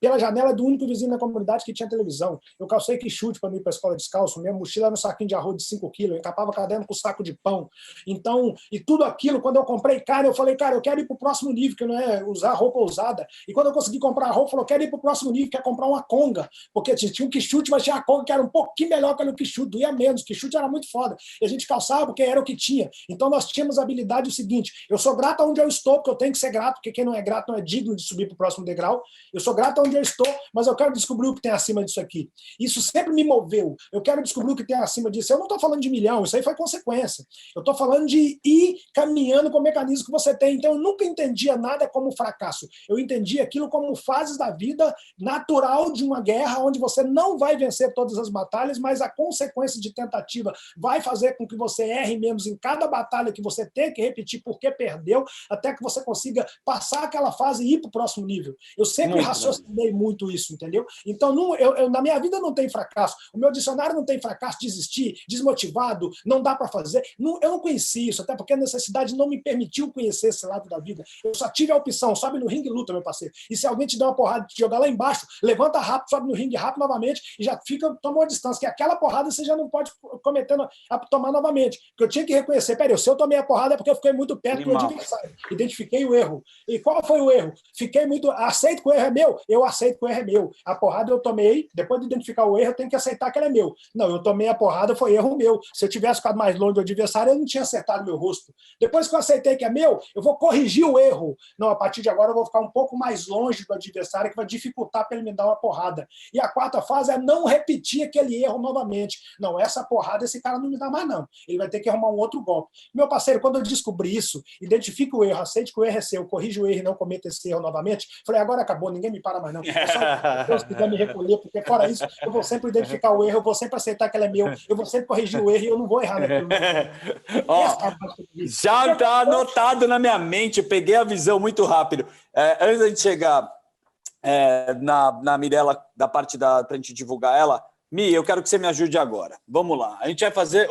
pela janela do único vizinho da comunidade que tinha televisão. Eu calcei que chute para ir para a escola descalço, minha mochila era um saquinho de arroz de 5 quilos, eu encapava caderno com saco de pão. Então, e tudo aquilo, quando eu comprei carne, eu falei, cara, eu quero ir para o próximo nível, que não é usar roupa usada. E quando eu consegui comprar a roupa, eu falei, eu quero ir para o próximo nível, que é comprar uma conga, porque tinha um que chute, mas tinha a conga que era um pouquinho melhor que o Quixote, doía menos, o Quixote era muito foda, e a gente calçava porque era o que tinha. Então nós tínhamos a habilidade o seguinte, eu sou grato aonde eu estou, porque eu tenho que ser grato, porque quem não é grato não é digno de subir para o próximo degrau, eu sou grato aonde eu estou, mas eu quero descobrir o que tem acima disso aqui. Isso sempre me moveu, eu quero descobrir o que tem acima disso. Eu não estou falando de milhão, isso aí foi consequência, eu estou falando de ir caminhando com o mecanismo que você tem. Então eu nunca entendia nada como fracasso, eu entendia aquilo como fases da vida natural de uma guerra, onde você não vai vencer todas as batalhas, mas a consequência de tentativa vai fazer com que você erre menos em cada batalha que você tem que repetir porque perdeu, até que você consiga passar aquela fase e ir para o próximo nível. Eu sempre raciocinei muito isso, entendeu? Então, na minha vida não tem fracasso, o meu dicionário não tem fracasso, desistir, desmotivado, não dá para fazer. Eu não conheci isso, até porque a necessidade não me permitiu conhecer esse lado da vida. Eu só tive a opção, sobe no ringue e luta, meu parceiro. E se alguém te der uma porrada e te jogar lá embaixo, levanta rápido, sobe no ringue rápido novamente e já toma uma distância, que aquela porrada você já não pode tomar novamente. Porque eu tinha que reconhecer, peraí, se eu tomei a porrada é porque eu fiquei muito perto do adversário. Identifiquei o erro. E qual foi o erro? Fiquei muito... Aceito que o erro é meu? Eu aceito que o erro é meu. A porrada eu tomei, depois de identificar o erro, eu tenho que aceitar que ele é meu. Não, eu tomei a porrada, foi erro meu. Se eu tivesse ficado mais longe do adversário, eu não tinha acertado meu rosto. Depois que eu aceitei que é meu, eu vou corrigir o erro. Não, a partir de agora eu vou ficar um pouco mais longe do adversário, que vai dificultar para ele me dar uma porrada. E a quarta fase é não repetir aquele erro novamente. Não, essa porrada esse cara não me dá mais, não. Ele vai ter que arrumar um outro golpe. Meu parceiro, quando eu descobri isso, identifique o erro, aceite que o erro é seu, corrija o erro e não cometa esse erro novamente, falei, agora acabou, ninguém me para mais, não. É só Deus quiser me recolher, porque fora isso, eu vou sempre identificar o erro, eu vou sempre aceitar que ele é meu, eu vou sempre corrigir o erro e eu não vou errar naquilo. Já está anotado na minha mente, eu peguei a visão muito rápido. Antes da gente chegar na Mirella, da parte para a gente divulgar ela, Mi, eu quero que você me ajude agora. Vamos lá. A gente vai fazer...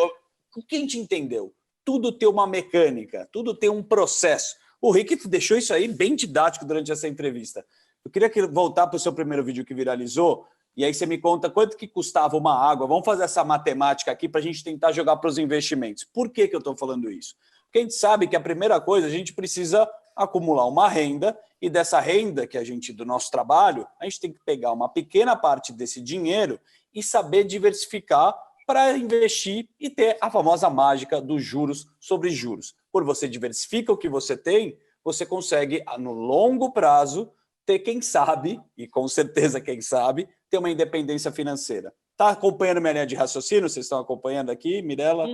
O que a gente entendeu? Tudo tem uma mecânica, tudo tem um processo. O Rick deixou isso aí bem didático durante essa entrevista. Eu queria voltar para o seu primeiro vídeo que viralizou, e aí você me conta quanto que custava uma água. Vamos fazer essa matemática aqui para a gente tentar jogar para os investimentos. Por que eu estou falando isso? Porque a gente sabe que a primeira coisa, a gente precisa acumular uma renda, e dessa renda que do nosso trabalho, a gente tem que pegar uma pequena parte desse dinheiro e saber diversificar para investir e ter a famosa mágica dos juros sobre juros. Quando você diversifica o que você tem, você consegue, no longo prazo, ter, quem sabe, e com certeza quem sabe, ter uma independência financeira. Está acompanhando minha linha de raciocínio? Vocês estão acompanhando aqui, Mirela?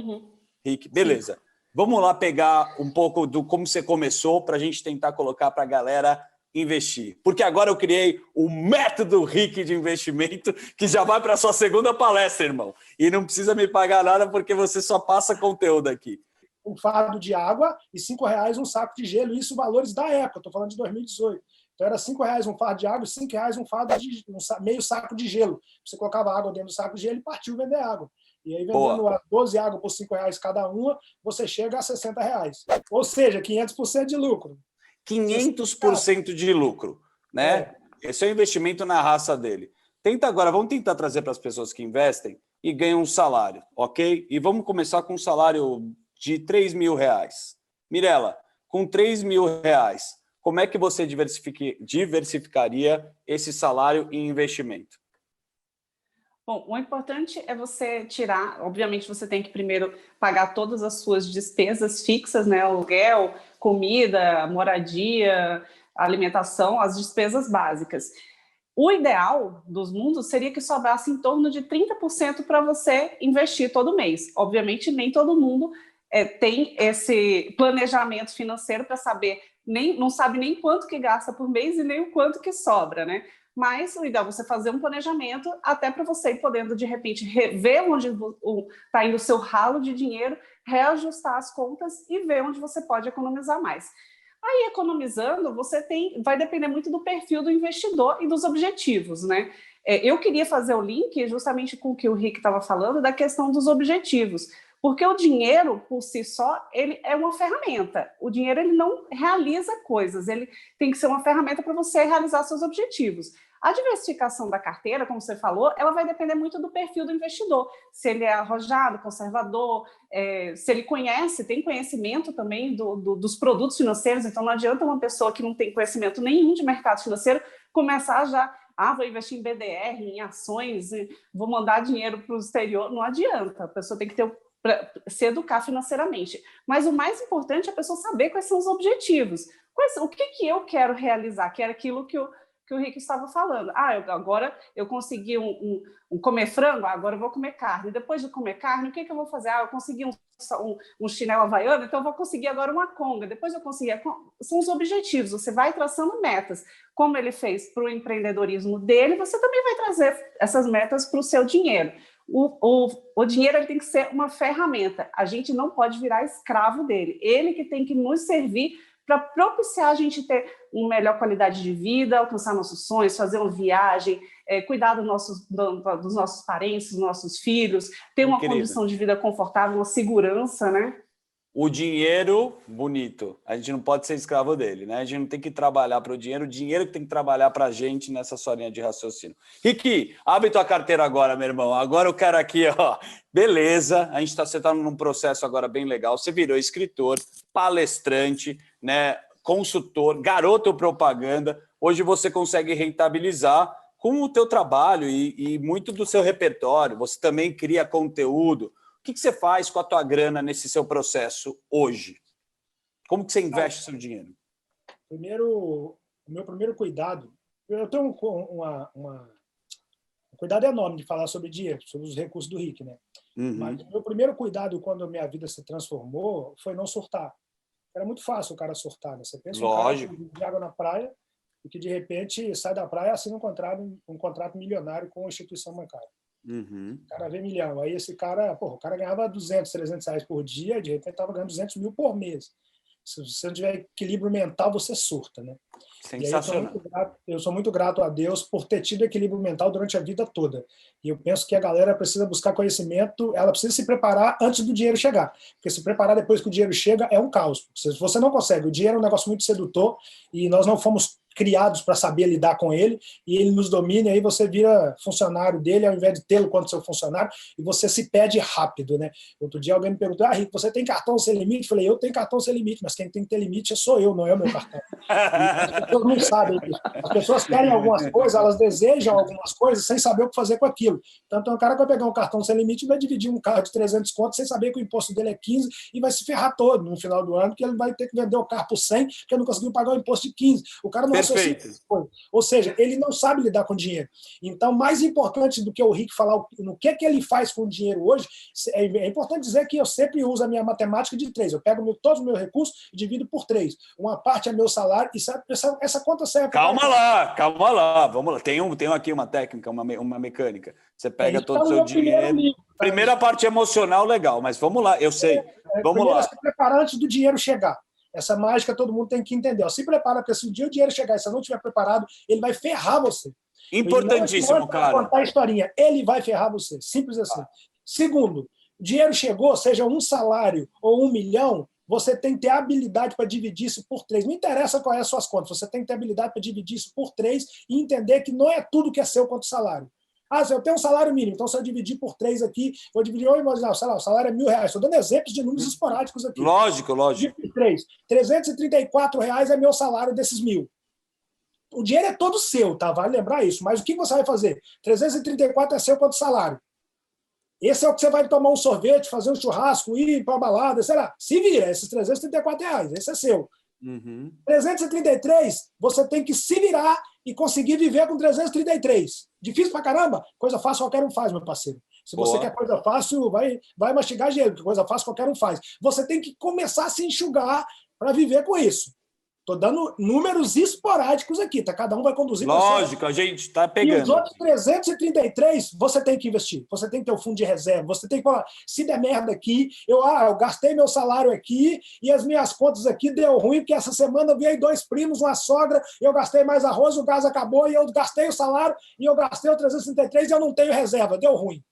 Rick? Beleza. Sim. Vamos lá pegar um pouco do como você começou para a gente tentar colocar para a galera investir. Porque agora eu criei o método Rick de investimento, que já vai para a sua segunda palestra, irmão. E não precisa me pagar nada porque você só passa conteúdo aqui. Um fardo de água e R$5 um saco de gelo. Isso valores da época, estou falando de 2018. Então era R$5 um fardo de água e R$5 um fardo de meio saco de gelo. Você colocava água dentro do saco de gelo e partiu vender água. E aí, vendendo 12 águas por R$5 cada uma, você chega a R$60. Ou seja, 500% de lucro. 500% de lucro, né? Esse é o investimento na raça dele. Vamos tentar trazer para as pessoas que investem e ganham um salário, ok? E vamos começar com um salário de R$3.000. Mirela, com R$3.000, como é que você diversificaria esse salário em investimento? Bom, o importante é você tirar, obviamente você tem que primeiro pagar todas as suas despesas fixas, né? Aluguel, comida, moradia, alimentação, as despesas básicas. O ideal dos mundos seria que sobrasse em torno de 30% para você investir todo mês. Obviamente, nem todo mundo tem esse planejamento financeiro para saber, não sabe nem quanto que gasta por mês e nem o quanto que sobra, né? Mas o ideal é você fazer um planejamento até para você ir podendo, de repente, ver onde está indo o seu ralo de dinheiro, reajustar as contas e ver onde você pode economizar mais. Aí, economizando, vai depender muito do perfil do investidor e dos objetivos, né? Eu queria fazer o link justamente com o que o Rick estava falando da questão dos objetivos, porque o dinheiro, por si só, ele é uma ferramenta. O dinheiro ele não realiza coisas, ele tem que ser uma ferramenta para você realizar seus objetivos. A diversificação da carteira, como você falou, ela vai depender muito do perfil do investidor. Se ele é arrojado, conservador, se ele tem conhecimento também dos produtos financeiros. Então, não adianta uma pessoa que não tem conhecimento nenhum de mercado financeiro começar já, vou investir em BDR, em ações, vou mandar dinheiro para o exterior. Não adianta, a pessoa tem que se educar financeiramente. Mas o mais importante é a pessoa saber quais são os objetivos. O que eu quero realizar, que era aquilo que o Rick estava falando. Agora eu consegui comer frango, agora eu vou comer carne. Depois de comer carne, o que eu vou fazer? Eu consegui um chinelo havaiano, então eu vou conseguir agora uma conga. Depois eu conseguir... São os objetivos, você vai traçando metas. Como ele fez para o empreendedorismo dele, você também vai trazer essas metas para o seu dinheiro. O dinheiro ele tem que ser uma ferramenta. A gente não pode virar escravo dele. Ele que tem que nos servir para propiciar a gente ter uma melhor qualidade de vida, alcançar nossos sonhos, fazer uma viagem, cuidar dos nossos parentes, dos nossos filhos, ter uma condição de vida confortável, uma segurança, né? O dinheiro, bonito, a gente não pode ser escravo dele, né? A gente não tem que trabalhar para o dinheiro que tem que trabalhar para a gente nessa sua linha de raciocínio. Rick, abre tua carteira agora, meu irmão. Agora eu quero aqui, ó. Beleza, você está num processo agora bem legal. Você virou escritor, palestrante, né? Consultor, garoto propaganda. Hoje você consegue rentabilizar com o teu trabalho e muito do seu repertório. Você também cria conteúdo. O que você faz com a tua grana nesse seu processo hoje? Como que você investe seu dinheiro? O meu primeiro cuidado... Eu tenho um cuidado enorme de falar sobre dinheiro, sobre os recursos do Rick, né? Mas o meu primeiro cuidado quando a minha vida se transformou foi não surtar. Era muito fácil o cara surtar, né? Você pensa Lógico. Um cara de água na praia e que, de repente, sai da praia e assina um contrato milionário com uma instituição bancária. O cara vê milhão. Aí esse cara, o cara ganhava 200, 300 reais por dia, de repente estava ganhando 200 mil por mês. Se você não tiver equilíbrio mental, você surta, né? Sensacional. E aí eu sou muito grato a Deus por ter tido equilíbrio mental durante a vida toda. E eu penso que a galera precisa buscar conhecimento, ela precisa se preparar antes do dinheiro chegar. Porque se preparar depois que o dinheiro chega é um caos. Se você não consegue, o dinheiro é um negócio muito sedutor e nós não fomos criados para saber lidar com ele, e ele nos domina, e aí você vira funcionário dele, ao invés de tê-lo quanto seu funcionário, e você se perde rápido, né? Outro dia alguém me perguntou, Rico, você tem cartão sem limite? Eu falei, eu tenho cartão sem limite, mas quem tem que ter limite sou eu, não é o meu cartão. E as pessoas não sabem disso. As pessoas querem algumas coisas, elas desejam algumas coisas sem saber o que fazer com aquilo. Então, um cara que vai pegar um cartão sem limite e vai dividir um carro de 300 contos sem saber que o imposto dele é 15 e vai se ferrar todo no final do ano, porque ele vai ter que vender o carro por 100, porque não conseguiu pagar o imposto de 15. O cara não Perfeito. Ou seja, ele não sabe lidar com dinheiro. Então, mais importante do que o Rick falar no que ele faz com o dinheiro hoje, é importante dizer que eu sempre uso a minha matemática de 3. Eu pego todos os meus recursos e divido por 3. Uma parte é meu salário e essa conta serve... Calma lá. Vamos lá. Tem aqui uma técnica, uma mecânica. Você pega todo o seu dinheiro. Primeira parte emocional, legal, mas vamos lá, eu sei. Vamos lá. Se preparar antes do dinheiro chegar. Essa mágica todo mundo tem que entender. Se prepara, porque se um dia o dinheiro chegar e você não estiver preparado, ele vai ferrar você. Importantíssimo, cara. Contar a historinha, ele vai ferrar você. Simples assim. Segundo, o dinheiro chegou, seja um salário ou 1 milhão, você tem que ter habilidade para dividir isso por 3. Não interessa qual é as suas contas, você tem que ter habilidade para dividir isso por 3 e entender que não é tudo que é seu quanto salário. Se eu tenho um salário mínimo, então se eu dividir por 3 aqui, vou dividir, sei lá, o salário é R$1.000. Estou dando exemplos de números esporádicos aqui. Lógico. Por 3. R$334 é meu salário desses 1.000. O dinheiro é todo seu, tá? Vale lembrar isso. Mas o que você vai fazer? 334 é seu quanto salário. Esse é o que você vai tomar um sorvete, fazer um churrasco, ir para a balada, sei lá. Se vira, esses R$334, esse é seu. 333, você tem que se virar e conseguir viver com 333. Difícil pra caramba? Coisa fácil qualquer um faz, meu parceiro. Se você quer coisa fácil, vai mastigar gelo, porque coisa fácil qualquer um faz. Você tem que começar a se enxugar para viver com isso. Estou dando números esporádicos aqui, tá? Cada um vai conduzir. Lógico, a gente está pegando. E os outros 333, você tem que investir. Você tem que ter o fundo de reserva. Você tem que falar, se der merda aqui, eu gastei meu salário aqui e as minhas contas aqui deu ruim, porque essa semana eu vi aí 2 primos, uma sogra, eu gastei mais arroz, o gás acabou e eu gastei o salário e eu gastei o 333 e eu não tenho reserva. Deu ruim.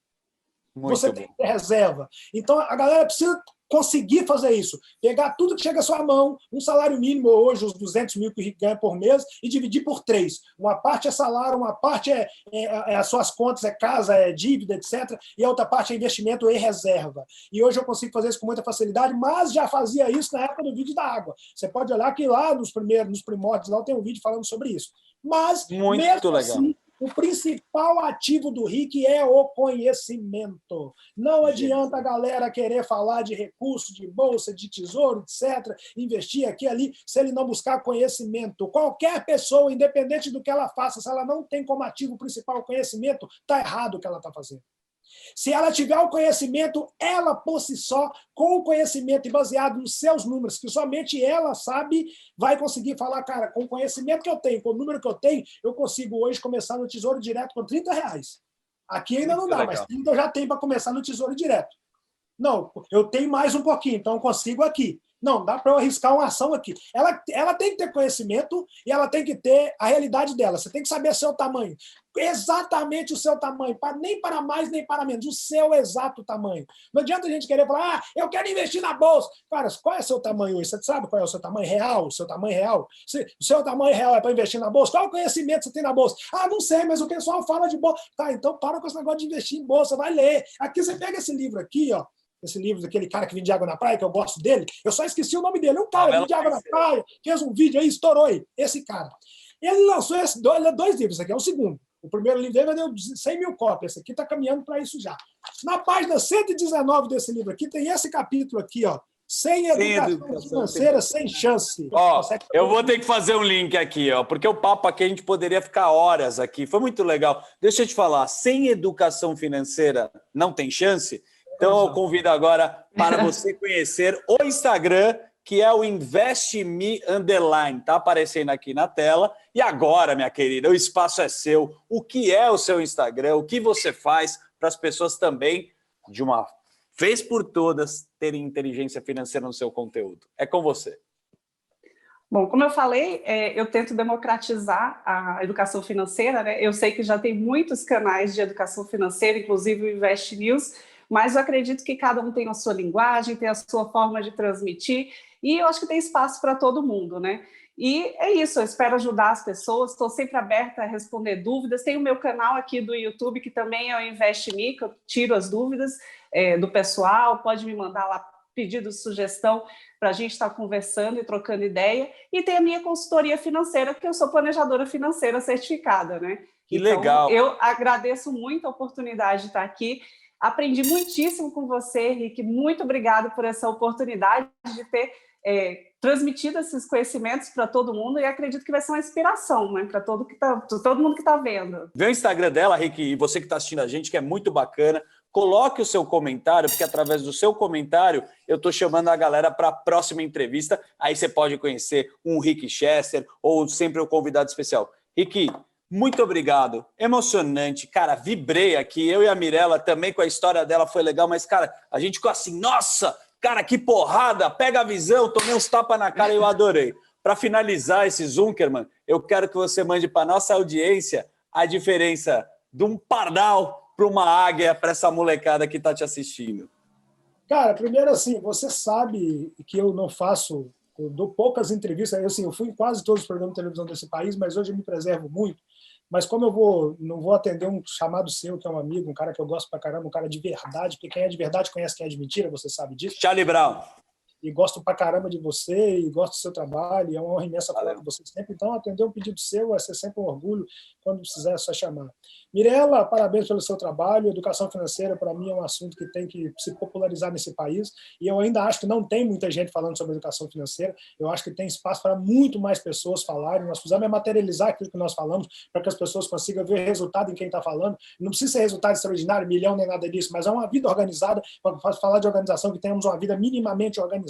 Você tem que ter reserva. Então, a galera precisa conseguir fazer isso. Pegar tudo que chega à sua mão, um salário mínimo hoje, os 200 mil que o Rick ganha por mês, e dividir por 3. Uma parte é salário, uma parte é as suas contas, é casa, é dívida, etc. E a outra parte é investimento e reserva. E hoje eu consigo fazer isso com muita facilidade, mas já fazia isso na época do vídeo da água. Você pode olhar que lá nos primórdios, lá tem um vídeo falando sobre isso. Mas, muito mesmo legal. assim, o principal ativo do Rick é o conhecimento. Não adianta a galera querer falar de recurso, de bolsa, de tesouro, etc., investir aqui e ali, se ele não buscar conhecimento. Qualquer pessoa, independente do que ela faça, se ela não tem como ativo principal o conhecimento, está errado o que ela está fazendo. Se ela tiver o conhecimento, ela por si só, com o conhecimento e baseado nos seus números, que somente ela sabe, vai conseguir falar, cara, com o conhecimento que eu tenho, com o número que eu tenho, eu consigo hoje começar no Tesouro Direto com R$30. Aqui ainda não dá, mas 30 eu já tenho para começar no Tesouro Direto. Não, eu tenho mais um pouquinho, então eu consigo aqui. Não, dá para eu arriscar uma ação aqui. Ela tem que ter conhecimento e ela tem que ter a realidade dela. Você tem que saber o seu tamanho. Exatamente o seu tamanho. Nem para mais, nem para menos. O seu exato tamanho. Não adianta a gente querer falar, eu quero investir na bolsa. Cara, qual é o seu tamanho hoje? Você sabe qual é o seu tamanho real? O seu tamanho real? O seu tamanho real é para investir na bolsa? Qual o conhecimento você tem na bolsa? Não sei, mas o pessoal fala de bolsa. Tá, então para com esse negócio de investir em bolsa. Vai ler. Aqui você pega esse livro aqui, ó. Esse livro daquele cara que vende água na praia, que eu gosto dele, eu só esqueci o nome dele. Um cara vende água na praia, fez um vídeo aí, estourou aí. Esse cara. Ele lançou dois livros, esse aqui é o segundo. O primeiro livro dele deu 100 mil cópias. Esse aqui está caminhando para isso já. Na página 119 desse livro aqui, tem esse capítulo aqui, ó. Sem educação financeira, sem chance. Eu vou ter que fazer um link aqui, ó, porque o papo aqui a gente poderia ficar horas aqui. Foi muito legal. Deixa eu te falar, sem educação financeira não tem chance? Então, eu convido agora para você conhecer o Instagram, que é o InvestMe _, tá aparecendo aqui na tela. E agora, minha querida, o espaço é seu. O que é o seu Instagram? O que você faz para as pessoas também, de uma vez por todas, terem inteligência financeira no seu conteúdo? É com você. Bom, como eu falei, eu tento democratizar a educação financeira, né? Eu sei que já tem muitos canais de educação financeira, inclusive o Invest News, mas eu acredito que cada um tem a sua linguagem, tem a sua forma de transmitir, e eu acho que tem espaço para todo mundo, né? E é isso, eu espero ajudar as pessoas, estou sempre aberta a responder dúvidas. Tem o meu canal aqui do YouTube, que também é o Invest Me, que eu tiro as dúvidas do pessoal, pode me mandar lá pedido, sugestão, para a gente estar conversando e trocando ideia. E tem a minha consultoria financeira, porque eu sou planejadora financeira certificada, né? Que legal! Eu agradeço muito a oportunidade de estar aqui. Aprendi muitíssimo com você, Rick. Muito obrigado por essa oportunidade de ter transmitido esses conhecimentos para todo mundo, e acredito que vai ser uma inspiração, né, para todo mundo que está vendo. Vê o Instagram dela, Rick, e você que está assistindo a gente, que é muito bacana. Coloque o seu comentário, porque através do seu comentário eu estou chamando a galera para a próxima entrevista. Aí você pode conhecer um Rick Chester ou sempre o convidado especial. Rick, muito obrigado. Emocionante. Cara, vibrei aqui. Eu e a Mirella também com a história dela foi legal, mas, cara, a gente ficou assim, nossa, cara, que porrada, pega a visão, tomei uns tapas na cara e eu adorei. Para finalizar esse Zuckerman, eu quero que você mande para nossa audiência a diferença de um pardal para uma águia, para essa molecada que está te assistindo. Cara, primeiro assim, você sabe que eu não faço, eu dou poucas entrevistas, eu fui em quase todos os programas de televisão desse país, mas hoje eu me preservo muito. Mas como não vou atender um chamado seu, que é um amigo, um cara que eu gosto pra caramba, um cara de verdade, porque quem é de verdade conhece quem é de mentira, você sabe disso. Charlie Brown. E gosto pra caramba de você, e gosto do seu trabalho, e é uma honra imensa falar com você sempre. Então, atender um pedido seu vai ser sempre um orgulho, quando precisar é só chamar. Mirella, parabéns pelo seu trabalho. Educação financeira, para mim, é um assunto que tem que se popularizar nesse país, e eu ainda acho que não tem muita gente falando sobre educação financeira. Eu acho que tem espaço para muito mais pessoas falarem. Nós precisamos materializar aquilo que nós falamos, para que as pessoas consigam ver resultado em quem está falando. Não precisa ser resultado extraordinário, milhão, nem nada disso, mas é uma vida organizada. Para falar de organização, que tenhamos uma vida minimamente organizada.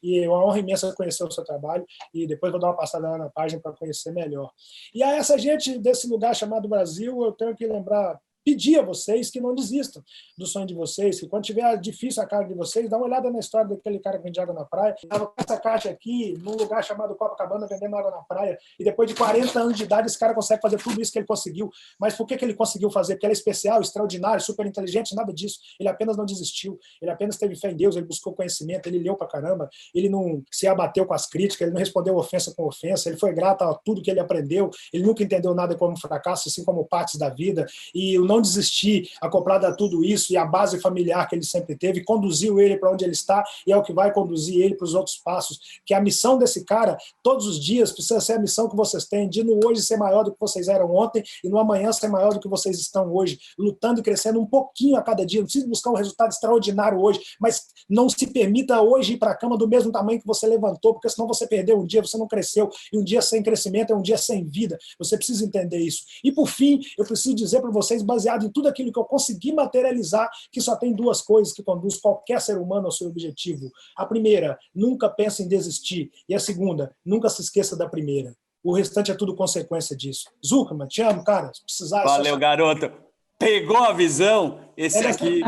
E é uma honra imensa conhecer o seu trabalho, e depois vou dar uma passada lá na página para conhecer melhor. E a essa gente desse lugar chamado Brasil, eu tenho que lembrar, pedir a vocês que não desistam do sonho de vocês, que quando tiver difícil a cara de vocês, dá uma olhada na história daquele cara que vende água na praia. Estava com essa caixa aqui, num lugar chamado Copacabana, vendendo água na praia, e depois de 40 anos de idade, esse cara consegue fazer tudo isso que ele conseguiu. Mas por que ele conseguiu fazer? Porque ele é especial, extraordinário, super inteligente, nada disso. Ele apenas não desistiu, ele apenas teve fé em Deus, ele buscou conhecimento, ele leu pra caramba, ele não se abateu com as críticas, ele não respondeu ofensa com ofensa, ele foi grato a tudo que ele aprendeu, ele nunca entendeu nada como fracasso, assim como partes da vida, e o não desistir, acoplado a tudo isso, e a base familiar que ele sempre teve, conduziu ele para onde ele está, e é o que vai conduzir ele para os outros passos, que a missão desse cara, todos os dias, precisa ser a missão que vocês têm, de no hoje ser maior do que vocês eram ontem, e no amanhã ser maior do que vocês estão hoje, lutando e crescendo um pouquinho a cada dia. Não precisa buscar um resultado extraordinário hoje, mas não se permita hoje ir para a cama do mesmo tamanho que você levantou, porque senão você perdeu um dia, você não cresceu, e um dia sem crescimento é um dia sem vida. Você precisa entender isso. E por fim, eu preciso dizer para vocês, baseado em tudo aquilo que eu consegui materializar, que só tem duas coisas que conduzem qualquer ser humano ao seu objetivo. A primeira, nunca pense em desistir. E a segunda, nunca se esqueça da primeira. O restante é tudo consequência disso. Zuckerman, te amo, cara. Se precisar... Valeu, garoto. Pegou a visão? Esse aqui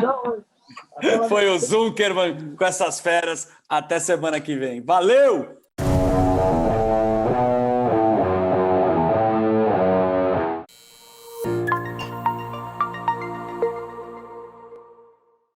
foi o Zuckerman com essas feras. Até semana que vem. Valeu!